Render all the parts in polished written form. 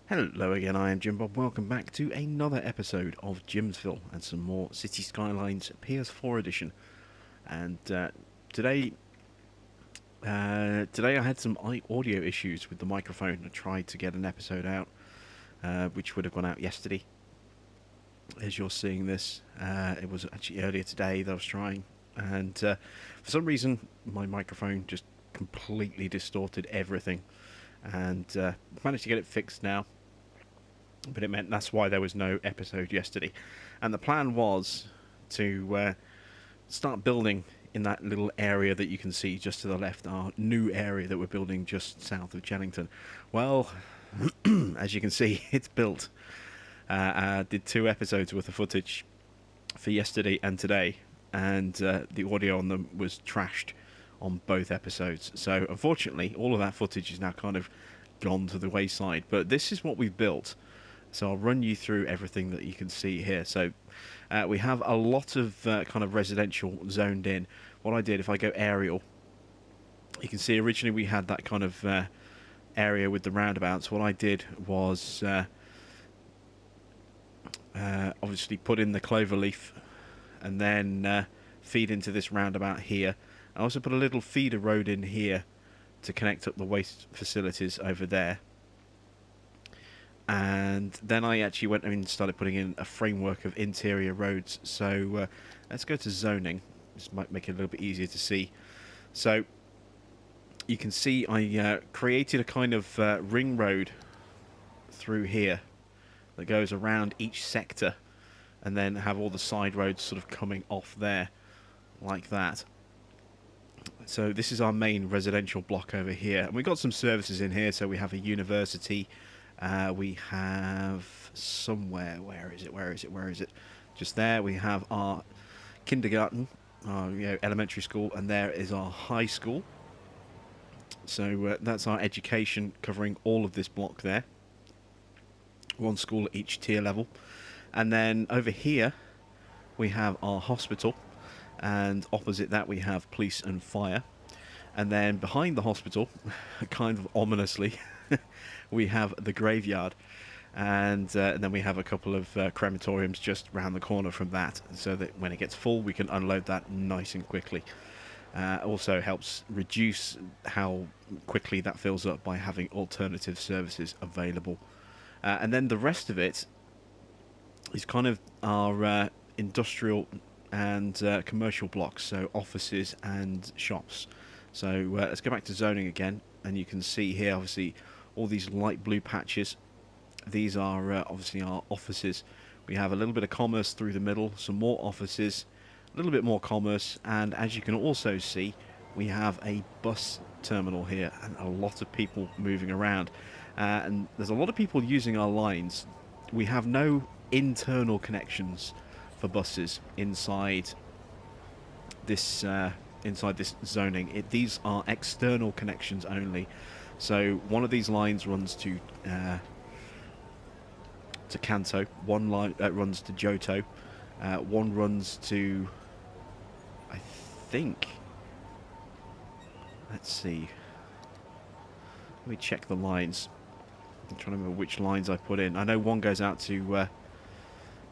Hello again, I am Jim Bob. Welcome back to another episode of Jimsville and some more City Skylines PS4 edition. And today, today I had some audio issues with the microphone. I tried to get an episode out, which would have gone out yesterday. As you're seeing this, it was actually earlier today that I was trying, and for some reason my microphone just completely distorted everything, and managed to get it fixed now. But it meant that's why there was no episode yesterday. And the plan was to start building in that little area that you can see just to the left, our new area that we're building just south of Jennington. Well, as you can see, it's built. I did 2 episodes worth of footage for yesterday and today, and the audio on them was trashed on both episodes. So unfortunately, all of that footage is now kind of gone to the wayside. But this is what we've built. So I'll run you through everything that you can see here. So we have a lot of kind of residential zoned in. What I did, if I go aerial, you can see originally we had that kind of area with the roundabouts. What I did was obviously put in the clover leaf and then feed into this roundabout here. I also put a little feeder road in here to connect up the waste facilities over there. And then I actually went and started putting in a framework of interior roads. So let's go to zoning. This might make it a little bit easier to see. So you can see I created a kind of ring road through here that goes around each sector, and then have all the side roads sort of coming off there like that. So this is our main residential block over here, and we've got some services in here. So we have a university. We have somewhere, where is it? Just there, we have our kindergarten, our elementary school, and there is our high school. So that's our education covering all of this block there. One school at each tier level. And then over here, we have our hospital, and opposite that we have police and fire. And then behind the hospital, kind of ominously, we have the graveyard, and then we have a couple of crematoriums just round the corner from that, so that when it gets full we can unload that nice and quickly. Also helps reduce how quickly that fills up by having alternative services available. And then the rest of it is kind of our industrial and commercial blocks, so offices and shops. So let's go back to zoning again, and you can see here obviously all these light blue patches. These are obviously our offices. We have a little bit of commerce through the middle, some more offices, a little bit more commerce, and as you can also see, we have a bus terminal here and a lot of people moving around. And there's a lot of people using our lines. We have no internal connections for buses inside this zoning. These are external connections only. So one of these lines runs to Kanto, one line runs to Johto, one runs to, I think, let's see, let me check the lines. I'm trying to remember which lines I put in. I know one goes out to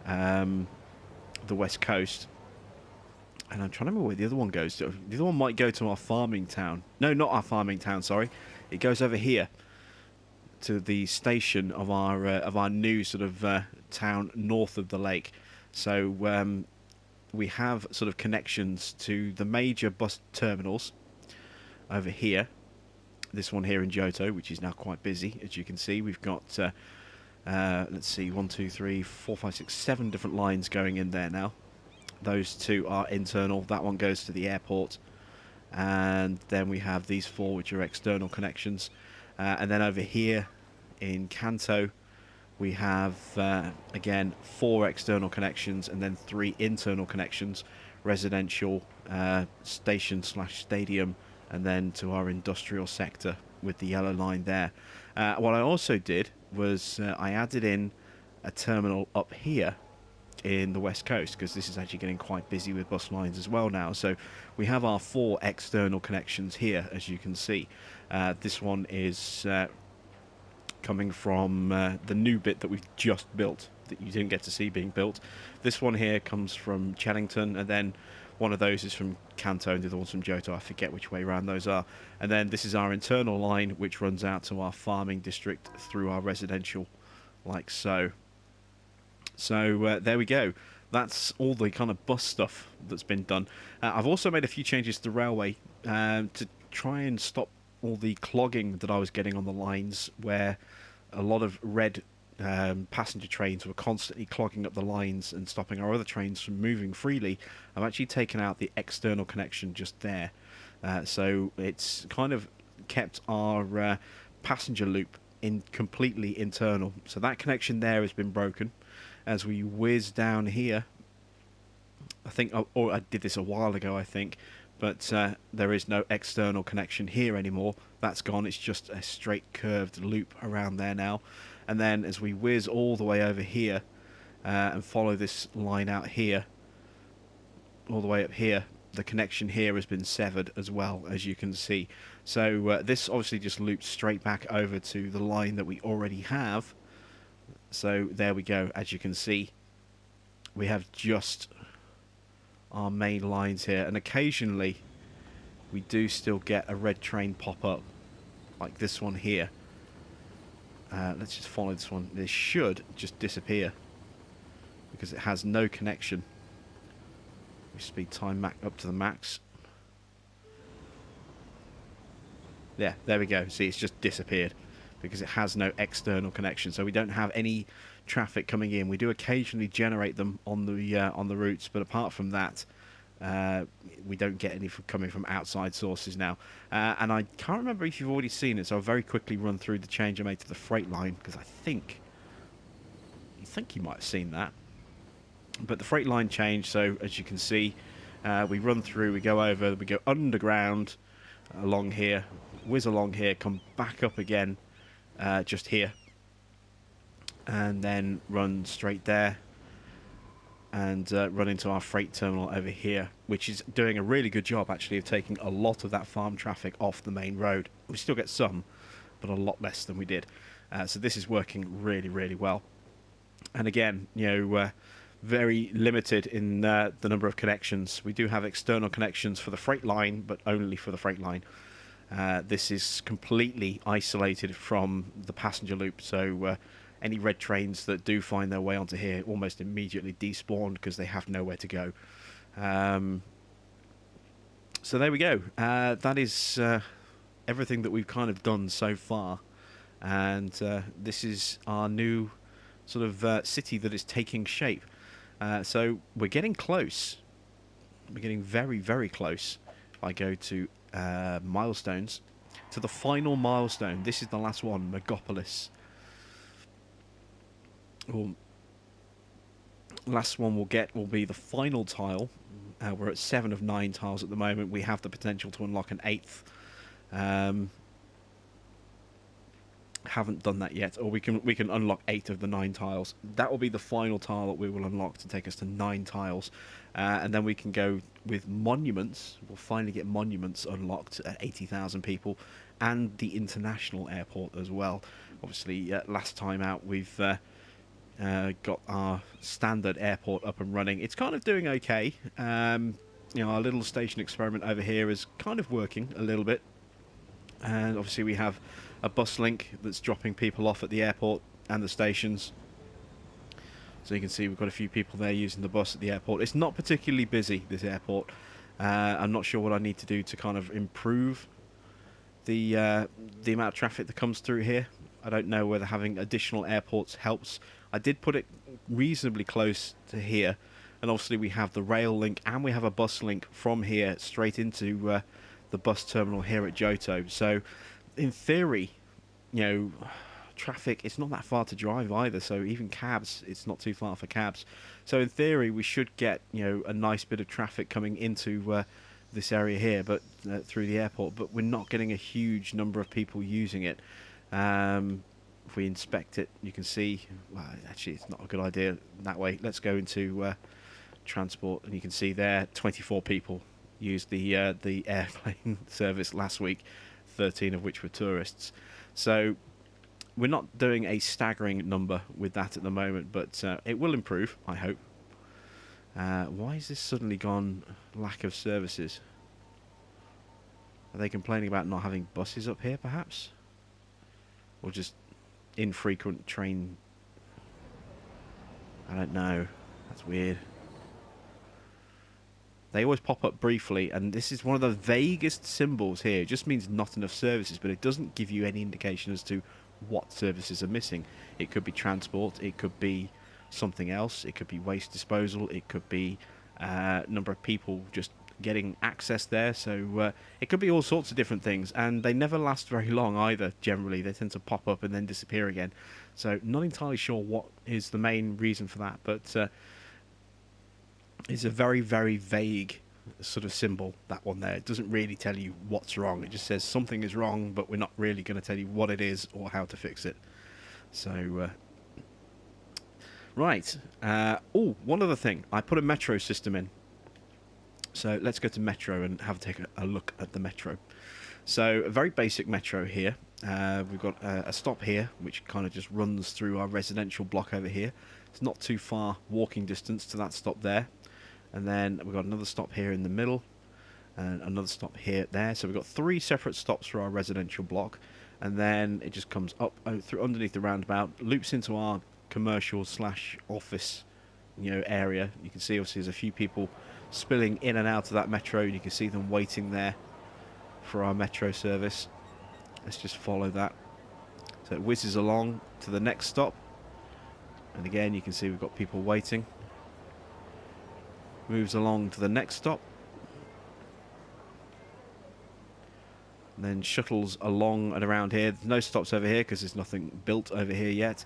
the west coast, and I'm trying to remember where the other one goes to. The other one might go to our farming town. No, not our farming town, sorry. It goes over here to the station of our new sort of town north of the lake. So we have sort of connections to the major bus terminals over here. This one here in Johto, which is now quite busy, as you can see. We've got let's see, 1, 2, 3, 4, 5, 6, 7 different lines going in there now. Those two are internal. That one goes to the airport, and then we have these 4 which are external connections. And then over here in Kanto we have again 4 external connections and then 3 internal connections, residential, station slash stadium, and then to our industrial sector with the yellow line there. What I also did was I added in a terminal up here in the west coast, because this is actually getting quite busy with bus lines as well now. So we have our 4 external connections here, as you can see. This one is coming from the new bit that we've just built that you didn't get to see being built. This one here comes from Chellington, and then one of those is from Canto, and the other one's from Johto. I forget which way around those are. And then this is our internal line, which runs out to our farming district through our residential, like so. So there we go. That's all the kind of bus stuff that's been done. I've also made a few changes to the railway to try and stop all the clogging that I was getting on the lines, where a lot of red passenger trains were constantly clogging up the lines and stopping our other trains from moving freely. I've actually taken out the external connection just there. So it's kind of kept our passenger loop in completely internal. So that connection there has been broken. As we whiz down here, I think, or I did this a while ago, I think, but there is no external connection here anymore. That's gone. It's just a straight curved loop around there now. And then as we whiz all the way over here and follow this line out here, all the way up here, the connection here has been severed as well, as you can see. So this obviously just loops straight back over to the line that we already have. So there we go. As you can see, we have just our main lines here, and occasionally we do still get a red train pop up like this one here. Let's just follow this one. This should just disappear because it has no connection. We speed time up to the max. Yeah, there we go. See, it's just disappeared because it has no external connection, so we don't have any traffic coming in. We do occasionally generate them on the routes, but apart from that, we don't get any coming from outside sources now. And I can't remember if you've already seen it, so I'll very quickly run through the change I made to the freight line, because I think you might have seen that. But the freight line changed, so as you can see, we run through, we go over, we go underground along here, whiz along here, come back up again, just here, and then run straight there and run into our freight terminal over here, which is doing a really good job actually of taking a lot of that farm traffic off the main road. We still get some, but a lot less than we did. So this is working really, really well. And again, you know, very limited in the number of connections. We do have external connections for the freight line, but only for the freight line. This is completely isolated from the passenger loop, so any red trains that do find their way onto here almost immediately despawn because they have nowhere to go. So there we go. That is everything that we've kind of done so far, and this is our new sort of city that is taking shape. So we're getting close. We're getting very, very close. If I go to milestones, to the final milestone. This is the last one, Megapolis. Well, last one will be the final tile. We're at 7 of 9 tiles at the moment. We have the potential to unlock an 8th. Haven't done that yet, or we can unlock 8 of the 9 tiles. That will be the final tile that we will unlock to take us to 9 tiles, and then we can go with monuments. We'll finally get monuments unlocked at 80,000 people, and the international airport as well. Obviously, last time out we've got our standard airport up and running. It's kind of doing okay. You know, our little station experiment over here is kind of working a little bit, and obviously we have a bus link that's dropping people off at the airport and the stations. So you can see we've got a few people there using the bus at the airport. It's not particularly busy, this airport. I'm not sure what I need to do to kind of improve the amount of traffic that comes through here. I don't know whether having additional airports helps. I did put it reasonably close to here, and obviously we have the rail link and we have a bus link from here straight into the bus terminal here at Johto. So in theory, you know, traffic, it's not that far to drive either, so even cabs, it's not too far for cabs. So in theory we should get, you know, a nice bit of traffic coming into this area here, but through the airport, but we're not getting a huge number of people using it. If we inspect it, you can see, well, actually it's not a good idea that way. Let's go into transport, and you can see there 24 people used the airplane service last week, 13 of which were tourists. So we're not doing a staggering number with that at the moment, but it will improve, I hope. Why has this suddenly gone lack of services? Are they complaining about not having buses up here, perhaps? Or just infrequent train? I don't know. That's weird. They always pop up briefly, and this is one of the vaguest symbols here. It just means not enough services, but it doesn't give you any indication as to what services are missing. It could be transport, it could be something else, it could be waste disposal, it could be number of people just getting access there, so it could be all sorts of different things, and they never last very long either. Generally they tend to pop up and then disappear again, so not entirely sure what is the main reason for that, but it's a very, very vague sort of symbol, that one there. It doesn't really tell you what's wrong. It just says something is wrong, but we're not really going to tell you what it is or how to fix it. So right. Oh, one other thing. I put a metro system in. So let's go to metro and take a look at the metro. So a very basic metro here. We've got a stop here, which kind of just runs through our residential block over here. It's not too far walking distance to that stop there. And then we've got another stop here in the middle, and another stop here there. So we've got 3 separate stops for our residential block, and then it just comes up through underneath the roundabout, loops into our commercial / office, area. You can see obviously there's a few people spilling in and out of that metro, and you can see them waiting there for our metro service. Let's just follow that. So it whizzes along to the next stop, and again you can see we've got people waiting. Moves along to the next stop, and then shuttles along and around here. There's no stops over here because there's nothing built over here yet.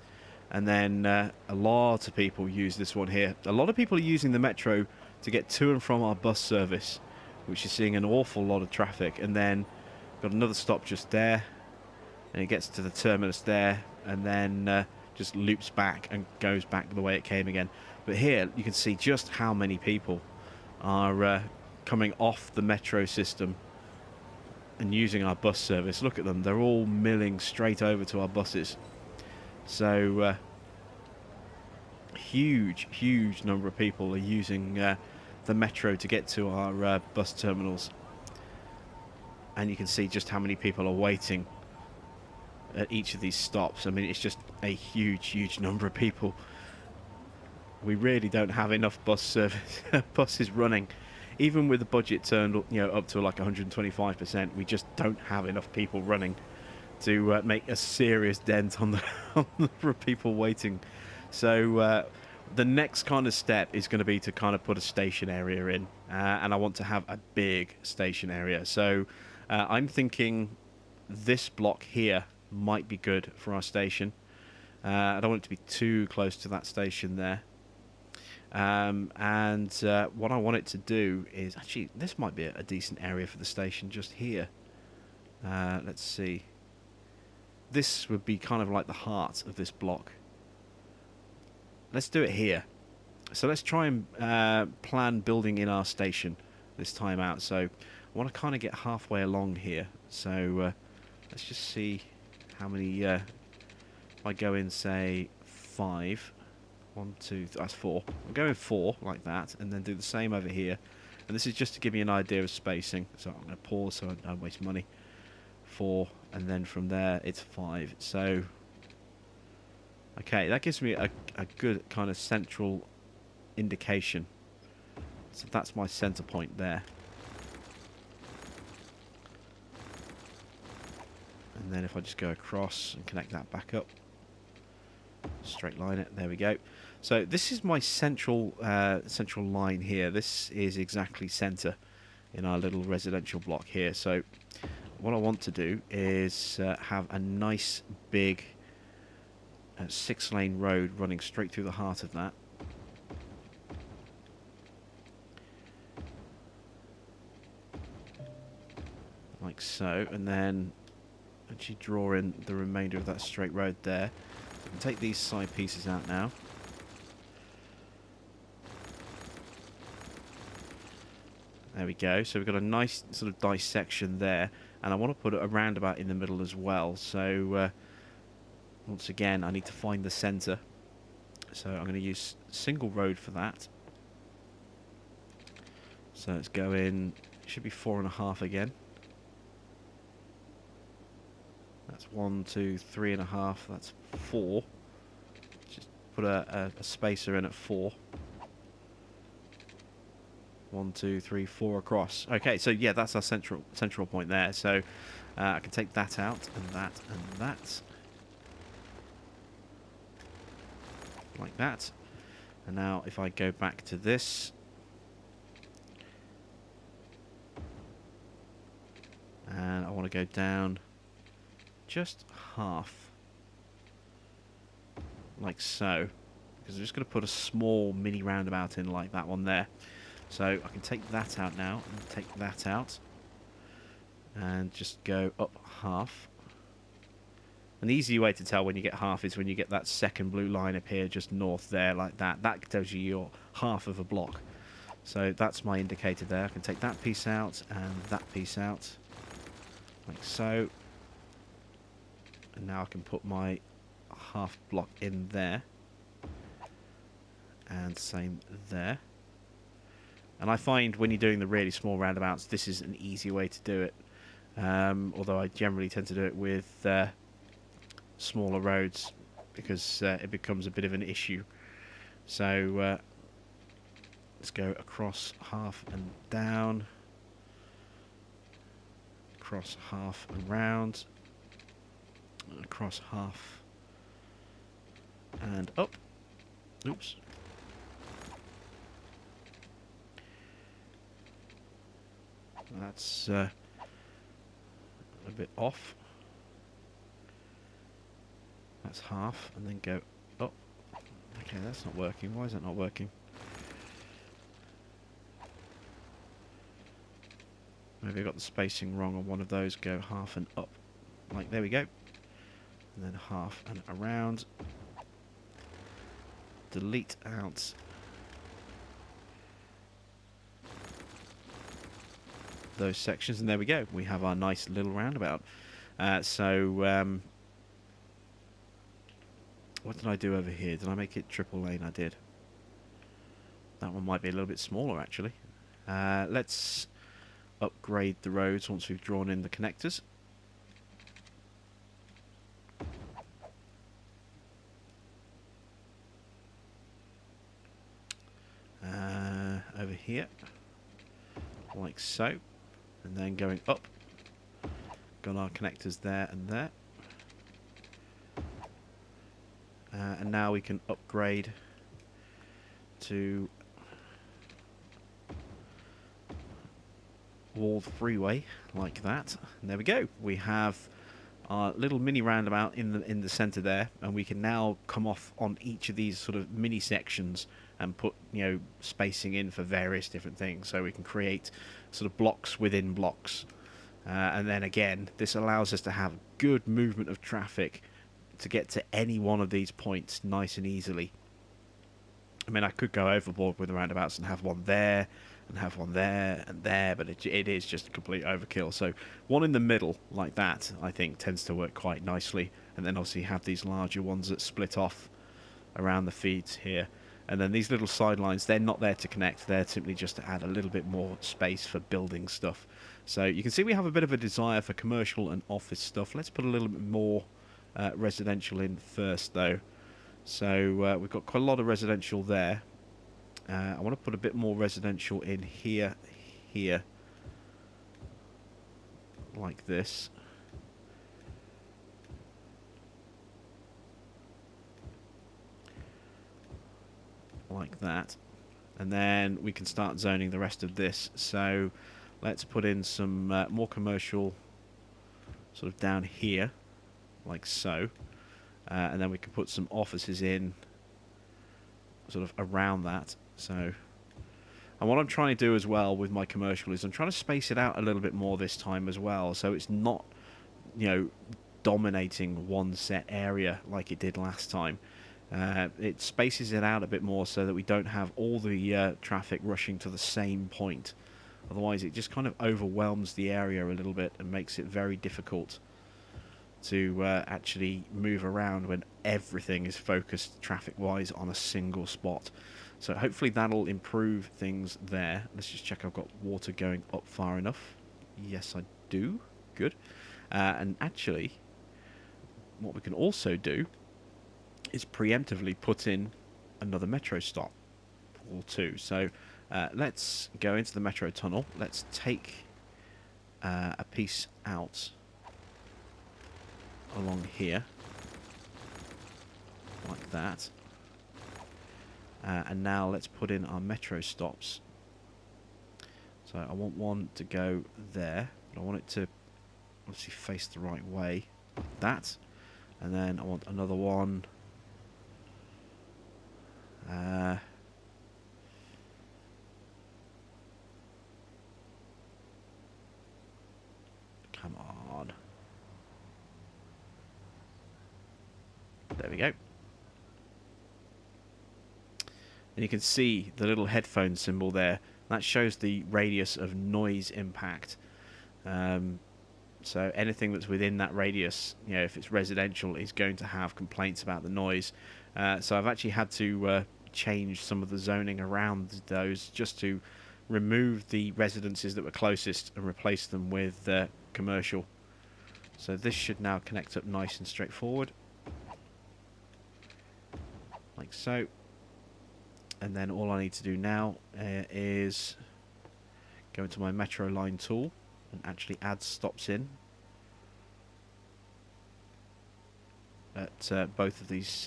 And then a lot of people use this one here. A lot of people are using the metro to get to and from our bus service, which is seeing an awful lot of traffic. And then got another stop just there, and it gets to the terminus there, and then just loops back and goes back the way it came again. But here you can see just how many people are coming off the metro system and using our bus service. Look at them, they're all milling straight over to our buses. So huge number of people are using the metro to get to our bus terminals. And you can see just how many people are waiting at each of these stops. I mean, it's just a huge number of people. We really don't have enough bus service buses running, even with the budget turned up to like 125%. We just don't have enough people running to make a serious dent on the number of people waiting. So the next kind of step is going to be to kind of put a station area in, and I want to have a big station area. So I'm thinking this block here might be good for our station. I don't want it to be too close to that station there. And what I want it to do is, actually, this might be a decent area for the station just here. Let's see. This would be kind of like the heart of this block. Let's do it here. So let's try and plan building in our station this time out. So I want to kind of get halfway along here. So let's just see how many... if I go in, say, 5... 1, 2, that's 4. I'm going 4 like that, and then do the same over here. And this is just to give you an idea of spacing. So I'm going to pause so I don't waste money. 4, and then from there it's 5. So, okay, that gives me a good kind of central indication. So that's my center point there. And then if I just go across and connect that back up, straight line it, there we go. So this is my central line here. This is exactly center in our little residential block here. So what I want to do is have a nice big 6-lane road running straight through the heart of that. Like so, and then actually draw in the remainder of that straight road there. I can take these side pieces out now. There we go. So we've got a nice sort of dissection there, and I want to put a roundabout in the middle as well. So once again, I need to find the centre. So I'm going to use single road for that. So let's go in, should be 4.5 again. That's 1, 2, 3.5, that's 4. Just put a spacer in at 4. 1, 2, 3, 4 across. Okay, so yeah, that's our central point there. So I can take that out, and that, and that. Like that. And now if I go back to this, and I want to go down just half, like so, because I'm just going to put a small mini roundabout in like that one there. So I can take that out now, and take that out, and just go up half. An easy way to tell when you get half is when you get that second blue line appear just north there, like that. That tells you you're half of a block. So that's my indicator there. I can take that piece out and that piece out, like so. And now I can put my half block in there. And same there. And I find when you're doing the really small roundabouts, this is an easy way to do it. Although I generally tend to do it with smaller roads, because it becomes a bit of an issue. So let's go across half and down, across half and round, across half and up. Oops. That's a bit off. That's half, and then go up. Okay, that's not working. Why is that not working? Maybe I got the spacing wrong on one of those. Go half and up. Like, there we go. And then half and around. Delete out those sections, and there we go. We have our nice little roundabout. What did I do over here? Did I make it triple lane? I did. That one might be a little bit smaller, actually. Let's upgrade the roads once we've drawn in the connectors. Over here, like so, and then going up. Got our connectors there and there. And now we can upgrade to walled freeway like that. And there we go. We have our little mini roundabout in the center there, and we can now come off on each of these sort of mini sections and put, you know, spacing in for various different things. So we can create sort of blocks within blocks. And then again, this allows us to have good movement of traffic to get to any one of these points nice and easily. I mean, I could go overboard with the roundabouts and have one there, and have one there and there, but it is just a complete overkill. So one in the middle, like that, I think tends to work quite nicely. And then obviously have these larger ones that split off around the feeds here. And then these little sidelines, they're not there to connect, they're simply just to add a little bit more space for building stuff. So you can see we have a bit of a desire for commercial and office stuff. Let's put a little bit more residential in first, though. So we've got quite a lot of residential there. I want to put a bit more residential in here, like this. Like that. And then we can start zoning the rest of this. So let's put in some more commercial sort of down here, like so. And then we can put some offices in sort of around that. So, and what I'm trying to do as well with my commercial is I'm trying to space it out a little bit more this time as well, so it's not, you know, dominating one set area like it did last time. It spaces it out a bit more so that we don't have all the traffic rushing to the same point. Otherwise it just kind of overwhelms the area a little bit and makes it very difficult to actually move around when everything is focused traffic-wise on a single spot. So hopefully that'll improve things there. Let's just check I've got water going up far enough. Yes, I do. Good. And actually, what we can also do is preemptively put in another metro stop or two. So let's go into the metro tunnel. Let's take a piece out along here, like that. And now let's put in our metro stops. So I want one to go there, but I want it to obviously face the right way, like that. And then I want another one. Come on. There we go. And you can see the little headphone symbol there. That shows the radius of noise impact. So anything that's within that radius, you know, if it's residential, is going to have complaints about the noise. So I've actually had to change some of the zoning around those just to remove the residences that were closest and replace them with commercial. So this should now connect up nice and straightforward, like so. And then all I need to do now is go into my metro line tool and actually add stops in at both of these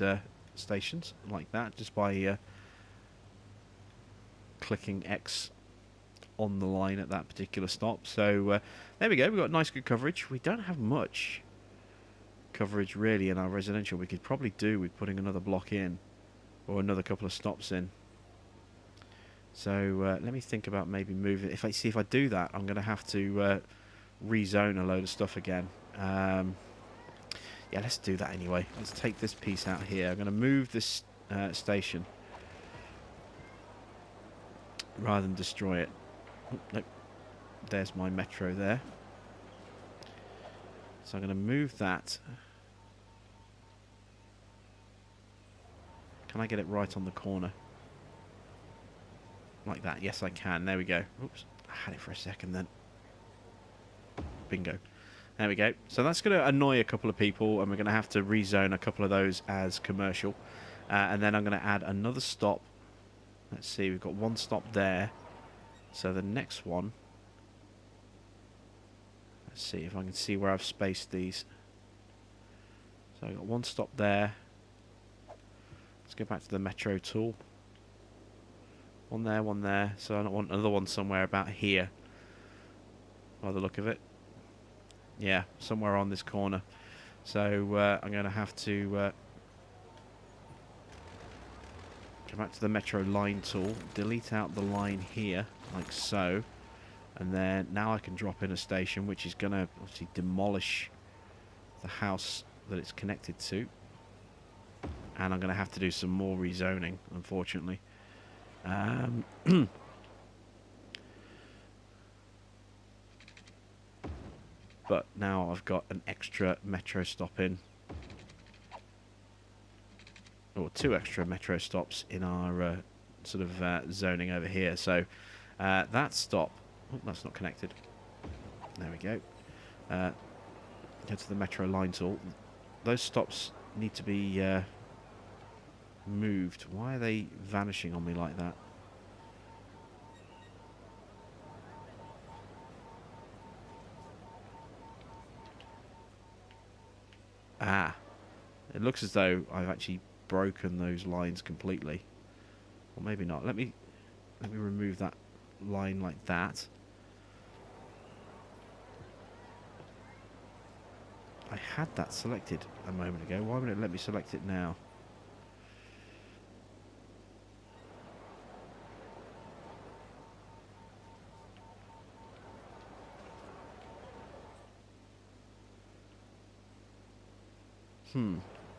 stations, like that, just by clicking X on the line at that particular stop. So there we go, we've got nice good coverage. We don't have much coverage really in our residential. We could probably do with putting another block in or another couple of stops in. So let me think about maybe moving. If I do that, I'm going to have to rezone a load of stuff again. Yeah, let's do that anyway. Let's take this piece out here. I'm going to move this station rather than destroy it. Oh, nope. There's my metro there. So I'm going to move that. Can I get it right on the corner? Like that. Yes, I can. There we go. Oops. I had it for a second then. Bingo. There we go. So that's going to annoy a couple of people, and we're going to have to rezone a couple of those as commercial. And then I'm going to add another stop. Let's see. We've got one stop there. So the next one... Let's see if I can see where I've spaced these. So I've got one stop there. Let's go back to the metro tool. One there. So I want another one somewhere about here, by the look of it. Yeah, somewhere on this corner. So I'm going to have to go back to the metro line tool, delete out the line here, like so. And then now I can drop in a station, which is going to obviously demolish the house that it's connected to. And I'm going to have to do some more rezoning, unfortunately. But now I've got an extra metro stop in, or two extra metro stops in our sort of zoning over here. So that stop, oh, that's not connected. There we go. Go to the metro line tool. Those stops need to be moved. Why are they vanishing on me like that? Ah, it looks as though I've actually broken those lines completely, or maybe not. Let me remove that line like that. I had that selected a moment ago. Why wouldn't it let me select it now?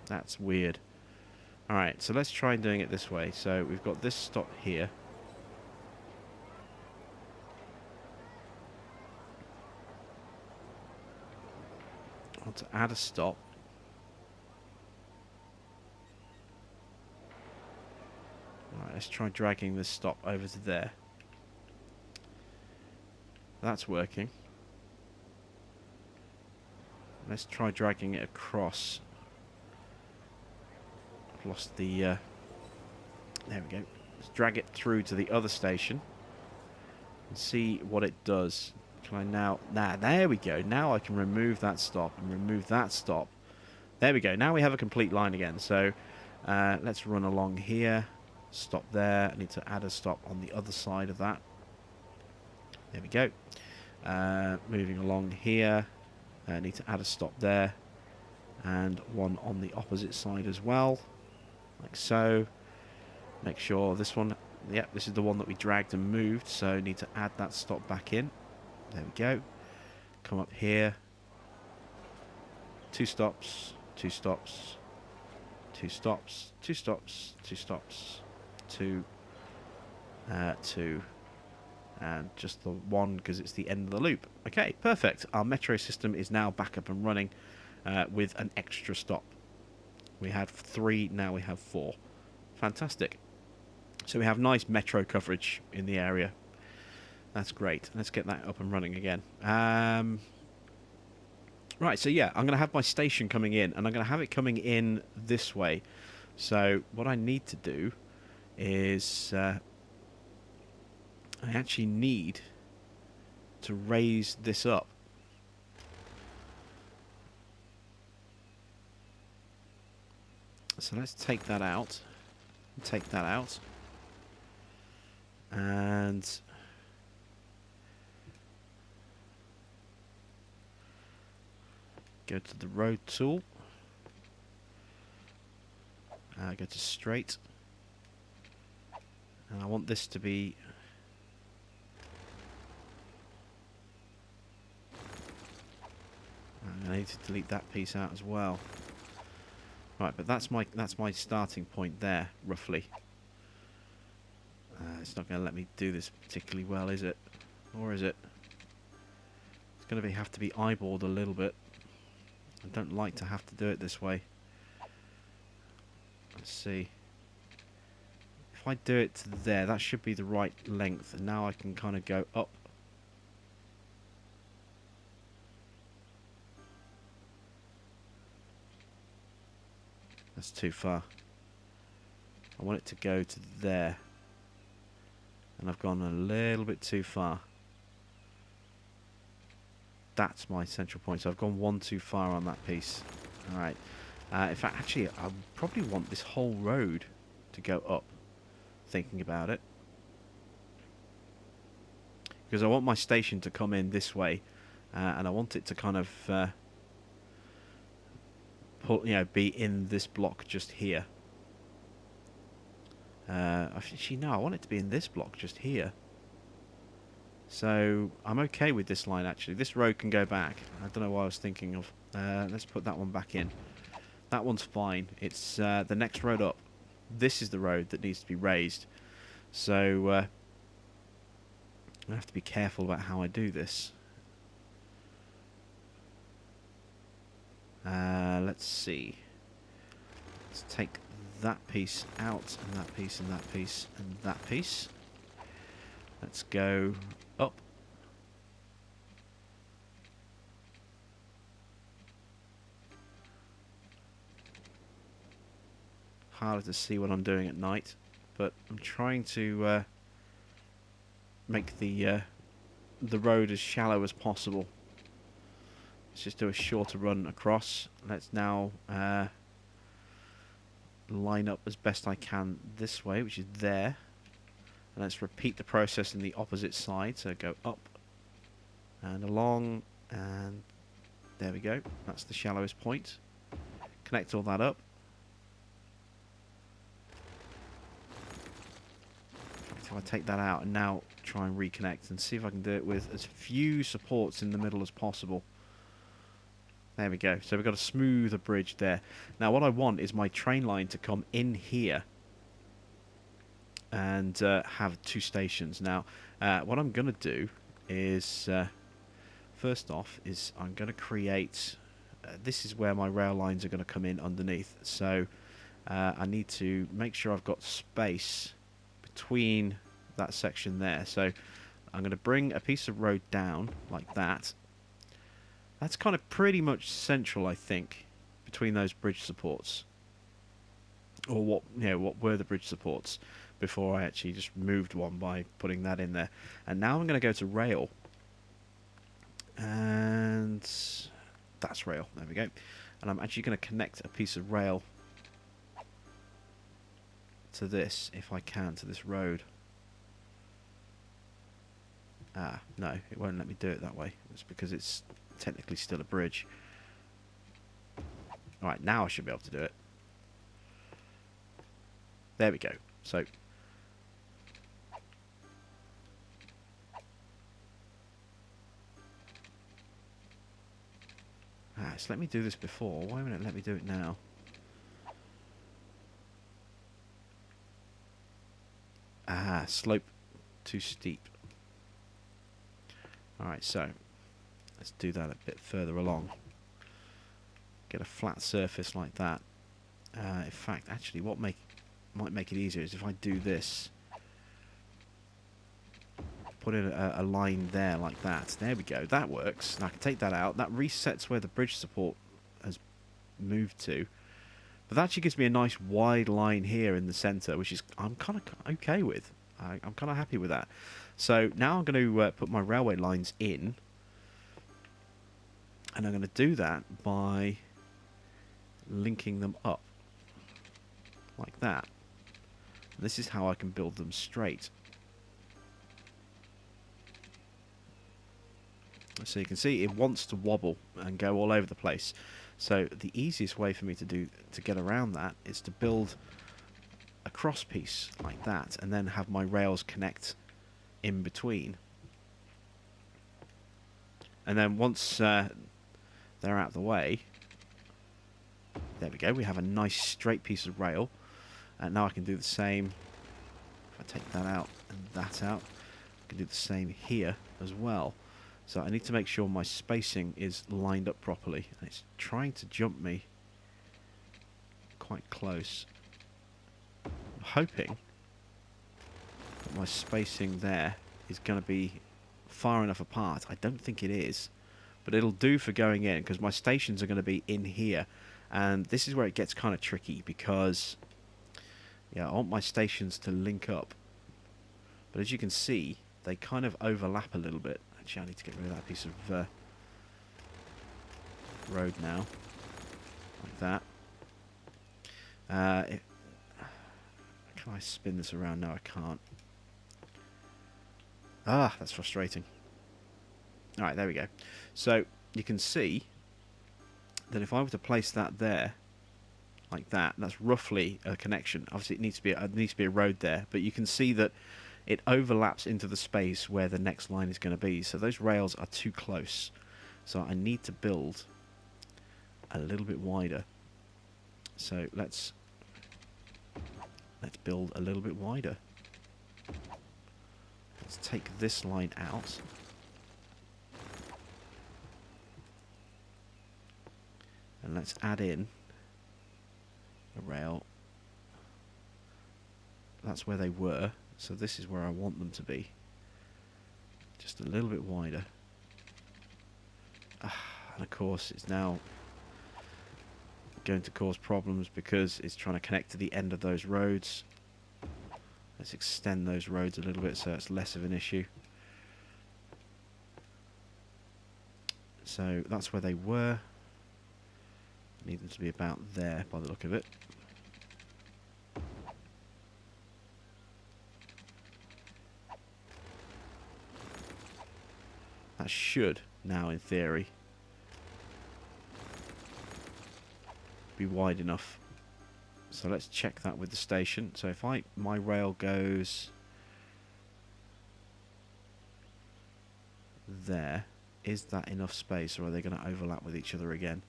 That's weird. Alright, so let's try doing it this way. So we've got this stop here. want to add a stop. Right, let's try dragging this stop over to there. That's working. Let's try dragging it across. I've lost the... there we go. Let's drag it through to the other station and see what it does. Can I now... Nah, there we go. Now I can remove that stop and remove that stop. There we go. Now we have a complete line again. So let's run along here. Stop there. I need to add a stop on the other side of that. There we go. Moving along here. I need to add a stop there. And one on the opposite side as well. Like so. Make sure this one... Yep, this is the one that we dragged and moved. So need to add that stop back in. There we go. Come up here. 2 stops. 2 stops. 2 stops. 2 stops. 2 stops. 2. 2. And just the one because it's the end of the loop. Okay, perfect. Our metro system is now back up and running with an extra stop. We had 3, now we have 4. Fantastic. So we have nice metro coverage in the area. That's great. Let's get that up and running again. Right, so yeah, I'm going to have my station coming in, and I'm going to have it coming in this way. So what I need to do is... I actually need to raise this up. So let's take that out. Take that out. And go to the road tool. Go to straight. And I want this to be... I need to delete that piece out as well. Right, but that's my starting point there, roughly. It's not going to let me do this particularly well, is it? Or is it? It's going to have to be eyeballed a little bit. I don't like to have to do it this way. Let's see. If I do it to there, that should be the right length. And now I can kind of go up. That's too far. I want it to go to there. And I've gone a little bit too far. That's my central point. So I've gone one too far on that piece. Alright. In fact, actually, I probably want this whole road to go up. Thinking about it. Because I want my station to come in this way. And I want it to kind of... be in this block just here. Actually, no, I want it to be in this block just here. So I'm okay with this line, actually. This road can go back. I don't know what I was thinking of. Let's put that one back in. That one's fine. It's the next road up. This is the road that needs to be raised. So I have to be careful about how I do this. Let's see. Let's take that piece out, and that piece, and that piece, and that piece. Let's go up. Harder to see what I'm doing at night, but I'm trying to make the road as shallow as possible. Let's just do a shorter run across. Let's now line up as best I can this way, which is there. And let's repeat the process in the opposite side. So go up and along, and there we go. That's the shallowest point. Connect all that up. So I take that out and now try and reconnect and see if I can do it with as few supports in the middle as possible. There we go. So we've got a smoother bridge there. Now what I want is my train line to come in here and have 2 stations. Now what I'm going to do is first off is I'm going to create this is where my rail lines are going to come in underneath. So I need to make sure I've got space between that section there. So I'm going to bring a piece of road down like that. That's kind of pretty much central, I think, between those bridge supports. Or what were the bridge supports before I actually just moved one by putting that in there. And now I'm going to go to rail. And that's rail. There we go. And I'm actually going to connect a piece of rail to this, if I can, to this road. Ah, no, it won't let me do it that way. It's because it's technically still a bridge. Alright, now I should be able to do it. There we go. So it's let me do this before. Why won't it let me do it now? Ah, slope too steep. Alright, so let's do that a bit further along. Get a flat surface like that. In fact, actually, what might make it easier is if I do this. Put in a line there like that. There we go. That works. Now I can take that out. That resets where the bridge support has moved to. But that actually gives me a nice wide line here in the centre, which is I'm kind of okay with. I'm kind of happy with that. So now I'm going to put my railway lines in. And I'm going to do that by linking them up. Like that. And this is how I can build them straight. So you can see it wants to wobble and go all over the place. So the easiest way for me to get around that is to build a cross piece like that and then have my rails connect in between. And then once they're out of the way, there we go, we have a nice straight piece of rail. And now I can do the same. If I take that out and that out, I can do the same here as well. So I need to make sure my spacing is lined up properly. And it's trying to jump me quite close. I'm hoping that my spacing there is going to be far enough apart. I don't think it is. But it'll do for going in, because my stations are going to be in here. And this is where it gets kind of tricky, because I want my stations to link up. But as you can see, they kind of overlap a little bit. Actually, I need to get rid of that piece of road now. Like that. Can I spin this around? No, I can't. Ah, that's frustrating. Alright, there we go. So, you can see that if I were to place that there, like that, that's roughly a connection. Obviously, it needs to be a road there, but you can see that it overlaps into the space where the next line is going to be. So those rails are too close. So I need to build a little bit wider. So let's build a little bit wider. Let's take this line out. And let's add in a rail. That's where they were. So this is where I want them to be. Just a little bit wider. And of course it's now going to cause problems because it's trying to connect to the end of those roads. Let's extend those roads a little bit so it's less of an issue. So that's where they were. I need them to be about there by the look of it. That should now, in theory, be wide enough. So let's check that with the station. So if my rail goes there, is that enough space, or are they going to overlap with each other again?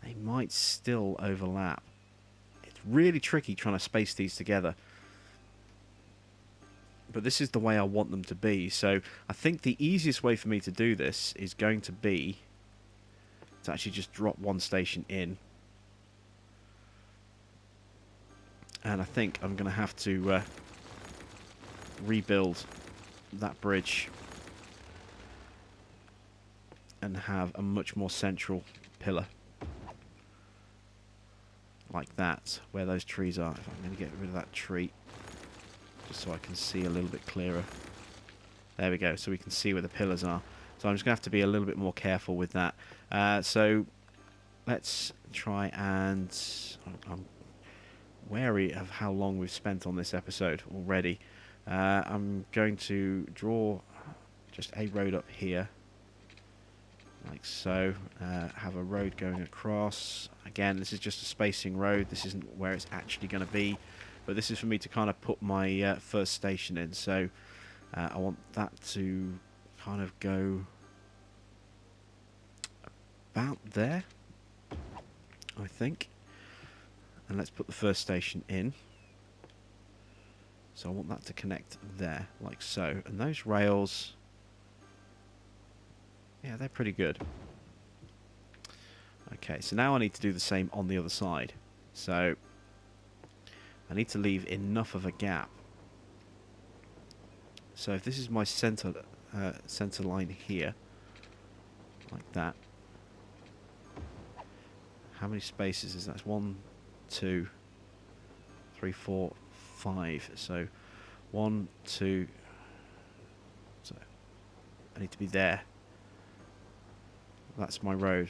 They might still overlap. It's really tricky trying to space these together. But this is the way I want them to be. So I think the easiest way for me to do this is going to be to actually just drop one station in. And I think I'm going to have to rebuild that bridge and have a much more central pillar. Like that, where those trees are. If I'm going to get rid of that tree, just so I can see a little bit clearer. There we go, so we can see where the pillars are. So I'm just going to have to be a little bit more careful with that. So let's try and... I'm wary of how long we've spent on this episode already. I'm going to draw just a road up here. Like so. Have a road going across. Again, this is just a spacing road. This isn't where it's actually going to be. But this is for me to kind of put my first station in. So I want that to kind of go about there, I think. And let's put the first station in. So I want that to connect there, like so. And those rails, yeah, they're pretty good. Okay, so now I need to do the same on the other side. So I need to leave enough of a gap. So if this is my center line here, like that. How many spaces is that? It's 1, 2, 3, 4, 5. So 1, 2. So I need to be there. That's my road.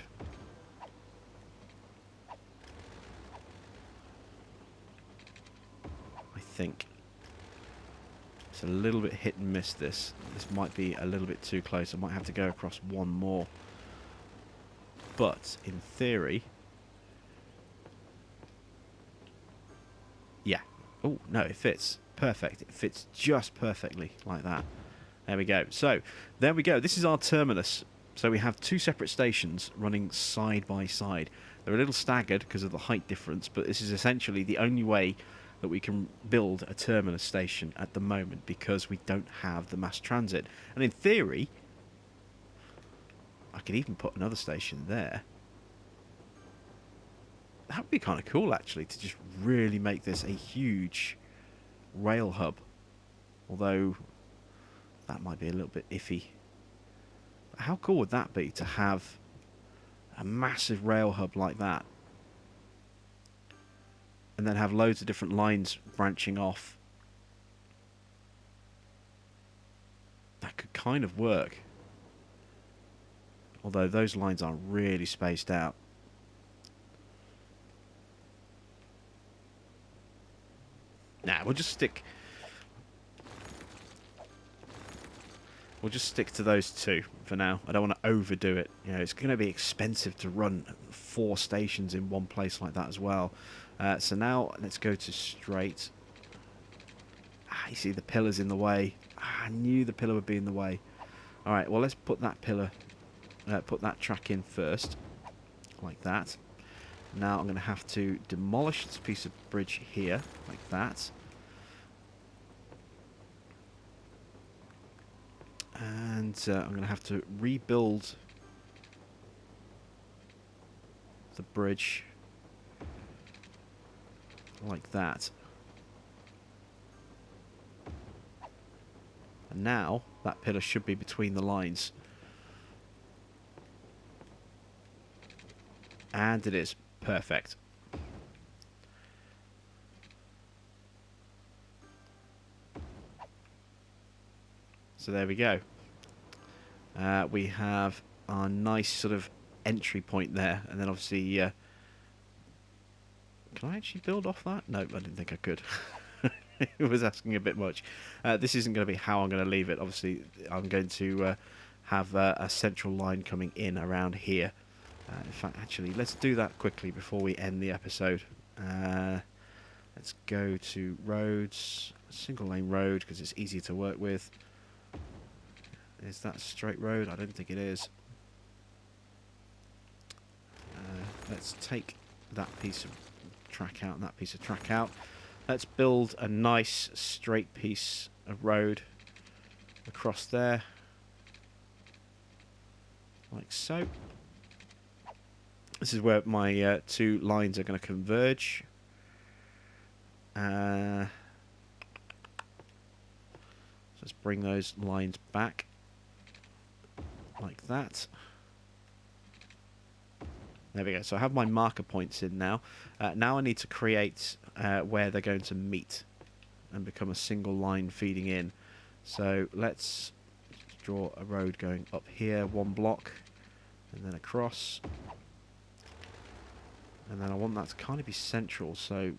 I think. It's a little bit hit and miss this. This might be a little bit too close. I might have to go across one more. But in theory... yeah. Oh, no, it fits. Perfect. It fits just perfectly like that. There we go. So, there we go. This is our terminus. So we have two separate stations running side by side. They're a little staggered because of the height difference, but this is essentially the only way that we can build a terminus station at the moment because we don't have the mass transit. And in theory, I could even put another station there. That would be kind of cool, actually, to just really make this a huge rail hub. Although, that might be a little bit iffy. But how cool would that be to have a massive rail hub like that? And then have loads of different lines branching off. That could kind of work. Although those lines are really spaced out. Nah, we'll just stick to those two for now. I don't want to overdo it. You know, it's going to be expensive to run 4 stations in one place like that as well. So now let's go to straight. You see the pillar's in the way. I knew the pillar would be in the way. All right, well, let's put that pillar, put that track in first, like that. Now I'm going to have to demolish this piece of bridge here, like that. And I'm going to have to rebuild the bridge like that. And now that pillar should be between the lines. And it is. Perfect. So there we go. We have our nice sort of entry point there. And then obviously... can I actually build off that? No, I didn't think I could. It was asking a bit much. This isn't going to be how I'm going to leave it. Obviously, I'm going to have a central line coming in around here. In fact, actually, let's do that quickly before we end the episode. Let's go to roads, single lane road, because it's easier to work with. Is that a straight road? I don't think it is. Let's take that piece of track out and that piece of track out. Let's build a nice straight piece of road across there. Like so. This is where my two lines are going to converge. So let's bring those lines back like that. There we go. So I have my marker points in now. Now I need to create where they're going to meet and become a single line feeding in. So let's draw a road going up here, one block, and then across. And then I want that to kind of be central, so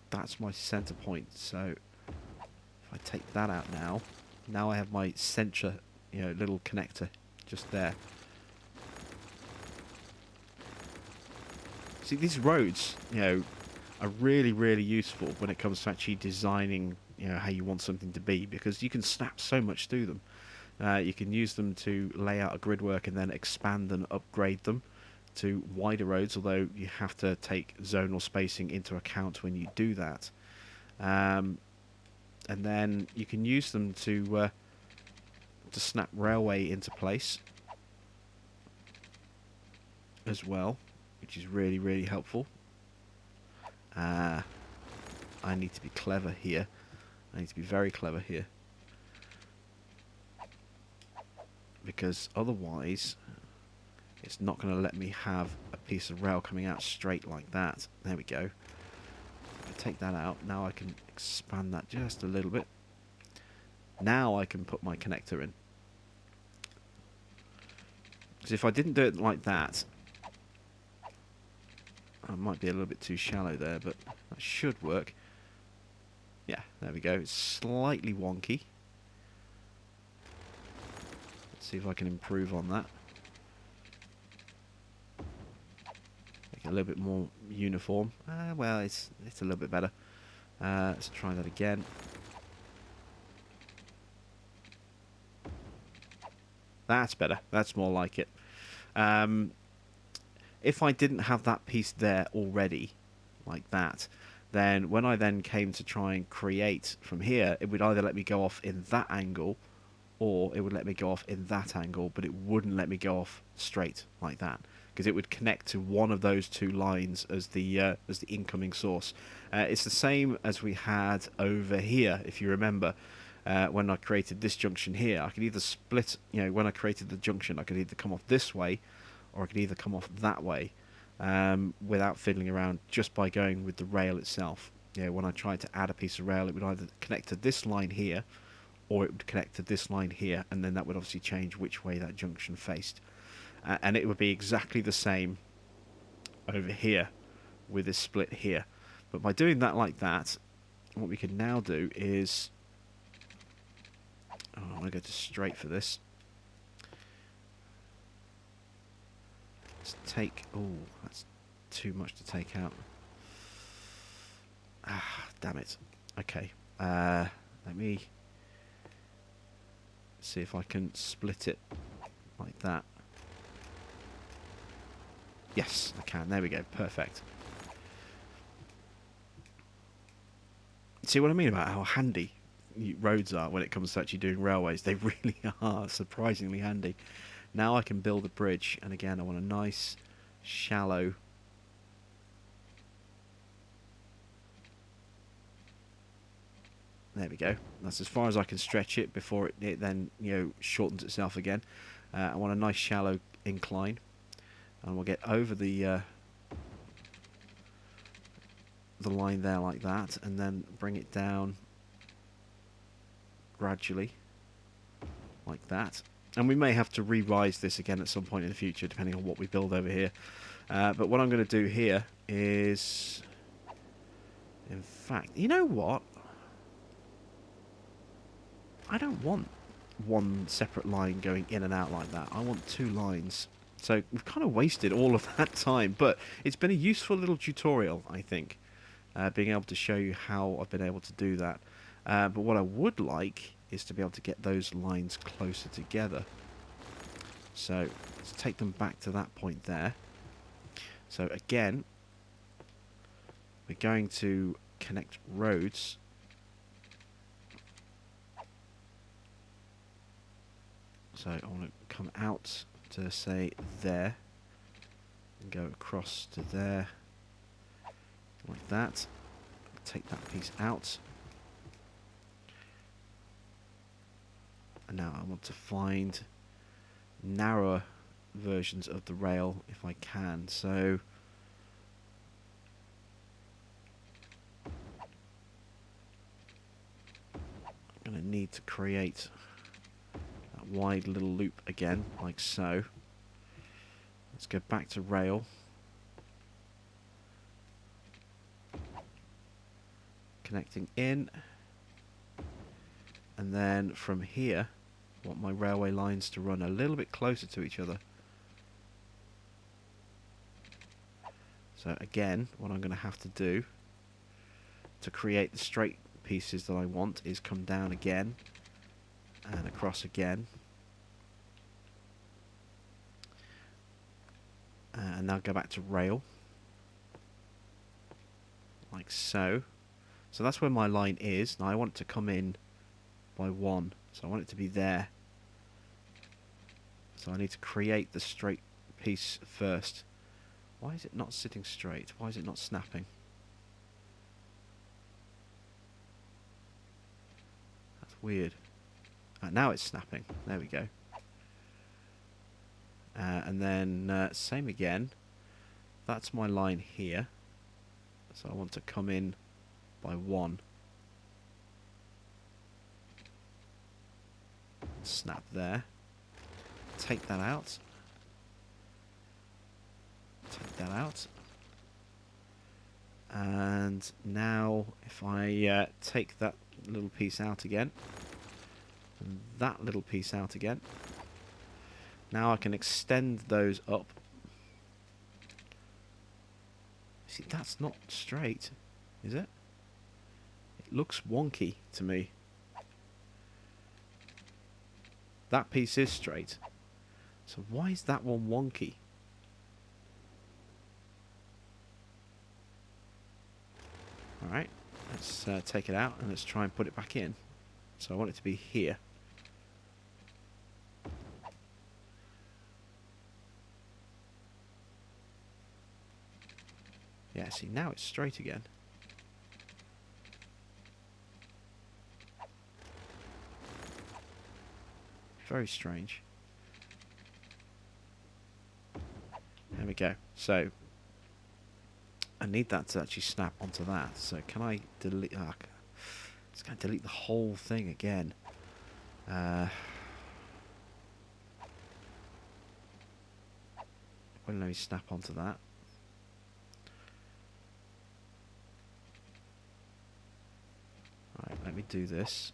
that's my center point. So if I take that out now I have my center, little connector just there. See, these roads, are really, really useful when it comes to actually designing, how you want something to be, because you can snap so much through them. You can use them to lay out a grid work and then expand and upgrade them to wider roads, although you have to take zonal spacing into account when you do that. And then you can use them to snap railway into place as well, which is really, really helpful. I need to be clever here. I need to be very clever here, because otherwise it's not going to let me have a piece of rail coming out straight like that. There we go. If I take that out, now I can expand that just a little bit. Now I can put my connector in. Because if I didn't do it like that, I might be a little bit too shallow there, but that should work. Yeah, there we go. It's slightly wonky. Let's see if I can improve on that. Make it a little bit more uniform. Well, it's a little bit better. Let's try that again. That's better. That's more like it. If I didn't have that piece there already, like that, then when I then came to try and create from here, it would either let me go off in that angle, or it would let me go off in that angle, but it wouldn't let me go off straight like that, because it would connect to one of those two lines as the incoming source. It's the same as we had over here, if you remember. When I created this junction here, I could either split, when I created the junction, I could either come off this way, or I could either come off that way, without fiddling around, just by going with the rail itself. When I tried to add a piece of rail, it would either connect to this line here, or it would connect to this line here, and then that would obviously change which way that junction faced. And it would be exactly the same over here with this split here. But by doing that like that, what we can now do is... Oh, I want to go to straight for this. Let's take... Oh, that's too much to take out. Ah, damn it. Okay. Let me see if I can split it like that. Yes, I can. There we go. Perfect. See what I mean about how handy roads are when it comes to actually doing railways? They really are surprisingly handy. Now I can build a bridge, and again I want a nice shallow there we go. That's as far as I can stretch it before it then shortens itself again. I want a nice shallow incline, and we'll get over the line there like that, and then bring it down gradually like that. And we may have to revise this again at some point in the future, depending on what we build over here. But what I'm going to do here is, in fact, you know what? I don't want one separate line going in and out like that. I want two lines. So we've kind of wasted all of that time, but it's been a useful little tutorial, I think, being able to show you how I've been able to do that. But what I would like is to be able to get those lines closer together. So let's take them back to that point there. So again, we're going to connect roads. So I want to come out to, say, there. And go across to there, like that. Take that piece out. And now I want to find narrower versions of the rail if I can. So I'm going to need to create that wide little loop again, like so. Let's go back to rail. Connecting in. And then from here, I want my railway lines to run a little bit closer to each other. So again, what I'm going to have to do to create the straight pieces that I want is come down again and across again. And now go back to rail, like so. So that's where my line is. Now I want it to come in by 1, so I want it to be there. So I need to create the straight piece first. Why is it not sitting straight? Why is it not snapping? That's weird. Now it's snapping. There we go. And then same again. That's my line here. So I want to come in by 1. Snap there. Take that out. Take that out. And now if I take that little piece out again, and that little piece out again, now I can extend those up. See, that's not straight, is it? It looks wonky to me. That piece is straight. So why is that one wonky? Alright, let's take it out and let's try and put it back in. So I want it to be here. Yeah, see, now it's straight again. Very strange. There we go. So I need that to actually snap onto that. So can I delete? It's going to delete the whole thing again. Won't let me snap onto that. Right, let me do this,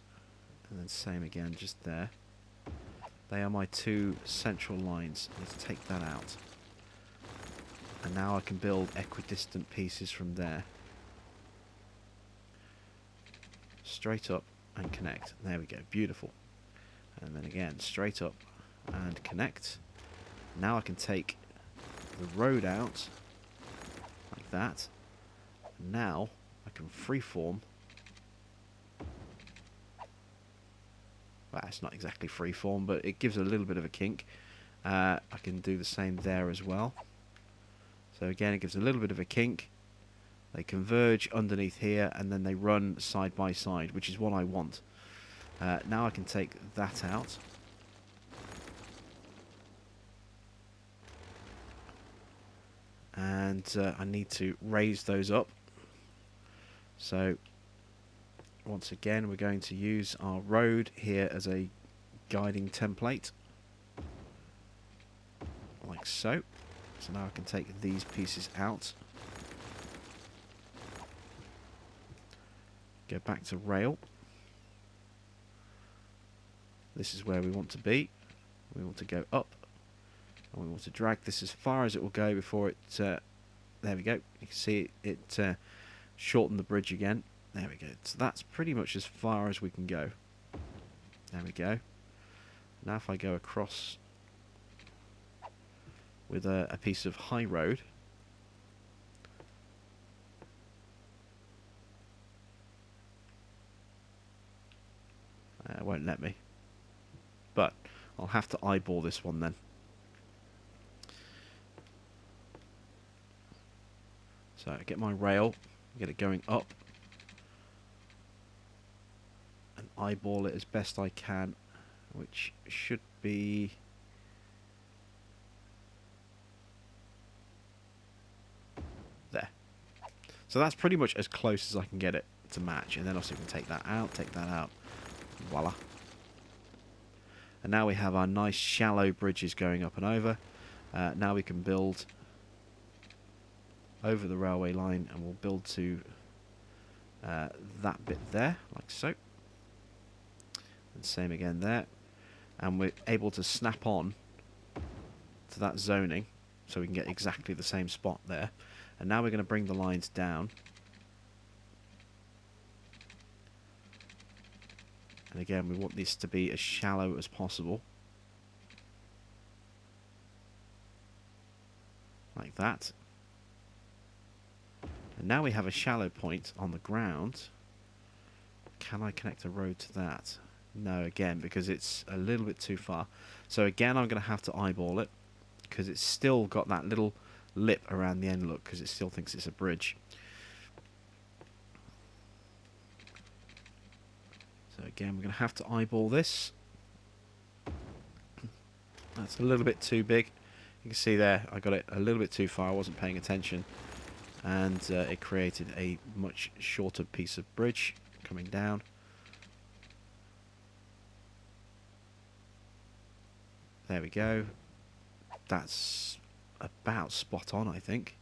and then same again, just there. They are my 2 central lines. Let's take that out. And now I can build equidistant pieces from there. Straight up and connect. There we go, beautiful. And then again, straight up and connect. Now I can take the road out, like that. And now I can freeform. Well, it's not exactly freeform, but it gives a little bit of a kink. I can do the same there as well. So again, it gives a little bit of a kink. They converge underneath here, and then they run side by side, which is what I want. Now I can take that out. And I need to raise those up. So once again, we're going to use our road here as a guiding template, like so. So now I can take these pieces out, go back to rail. This is where we want to be. We want to go up, and we want to drag this as far as it will go before it, there we go, you can see it shortened the bridge again. There we go. So that's pretty much as far as we can go. There we go. Now if I go across with a piece of high road, it won't let me. But I'll have to eyeball this one then. So I get my rail, get it going up, and eyeball it as best I can, which should be there. So that's pretty much as close as I can get it to match, and then also we can take that out, voila. And now we have our nice shallow bridges going up and over. Now we can build over the railway line, and we'll build to that bit there, like so. And same again there. And we're able to snap on to that zoning, so we can get exactly the same spot there. And now we're going to bring the lines down. And again, we want this to be as shallow as possible. Like that. And now we have a shallow point on the ground. Can I connect a road to that? No, again, because it's a little bit too far. So again, I'm going to have to eyeball it, because it's still got that little lip around the end, look, because it still thinks it's a bridge. So again, we're going to have to eyeball this. That's a little bit too big. You can see there, I got it a little bit too far. I wasn't paying attention. And it created a much shorter piece of bridge coming down. There we go. That's about spot on, I think.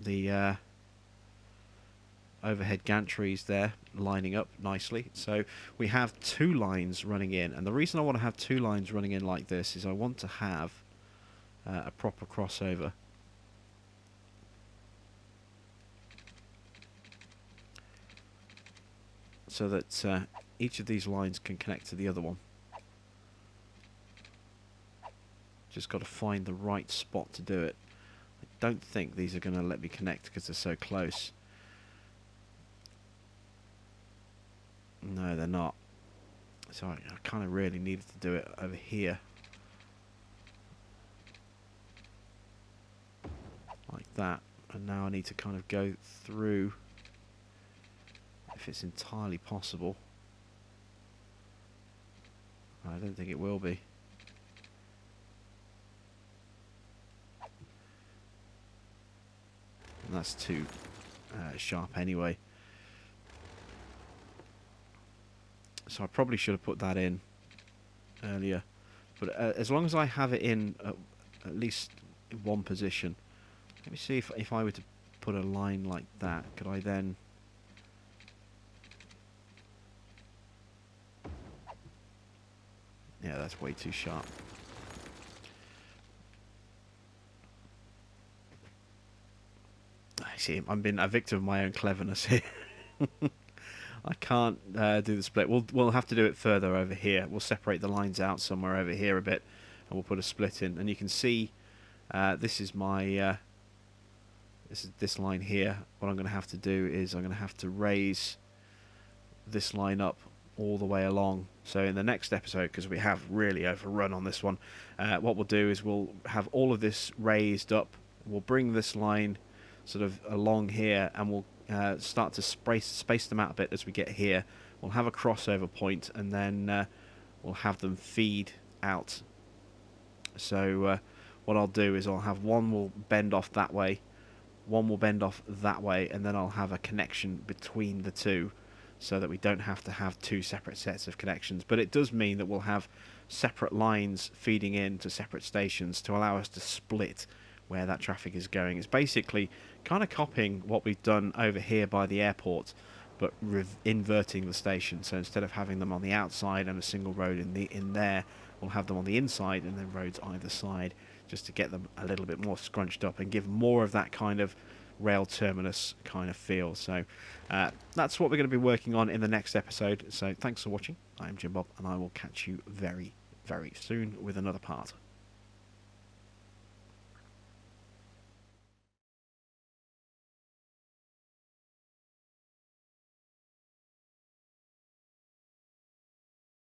The overhead gantries there lining up nicely. So we have two lines running in, and the reason I want to have two lines running in like this is I want to have a proper crossover. So that each of these lines can connect to the other one. Just got to find the right spot to do it. I don't think these are going to let me connect because they're so close. No, they're not. So I kind of really needed to do it over here. Like that. And now I need to kind of go through, if it's entirely possible. I don't think it will be. And that's too sharp anyway. So I probably should have put that in earlier. But as long as I have it in at least in one position. Let me see if I were to put a line like that, could I then... Yeah, that's way too sharp. I see, I'm being a victim of my own cleverness here. I can't do the split. We'll have to do it further over here. We'll separate the lines out somewhere over here a bit, and we'll put a split in. And you can see this is my this line here. What I'm going to have to do is I'm going to have to raise this line up all the way along. So in the next episode, because we have really overrun on this one, what we'll do is we'll have all of this raised up. We'll bring this line sort of along here, and we'll start to space them out a bit as we get here. We'll have a crossover point, and then we'll have them feed out. So what I'll do is I'll have one will bend off that way, one will bend off that way, and then I'll have a connection between the two, so that we don't have to have two separate sets of connections. But it does mean that we'll have separate lines feeding in to separate stations to allow us to split where that traffic is going. It's basically kind of copying what we've done over here by the airport, but inverting the station. So instead of having them on the outside and a single road in there, we'll have them on the inside and then roads either side, just to get them a little bit more scrunched up and give more of that kind of rail terminus kind of feel. So that's what we're going to be working on in the next episode. So thanks for watching. I'm Jim Bob, and I will catch you very, very soon with another part.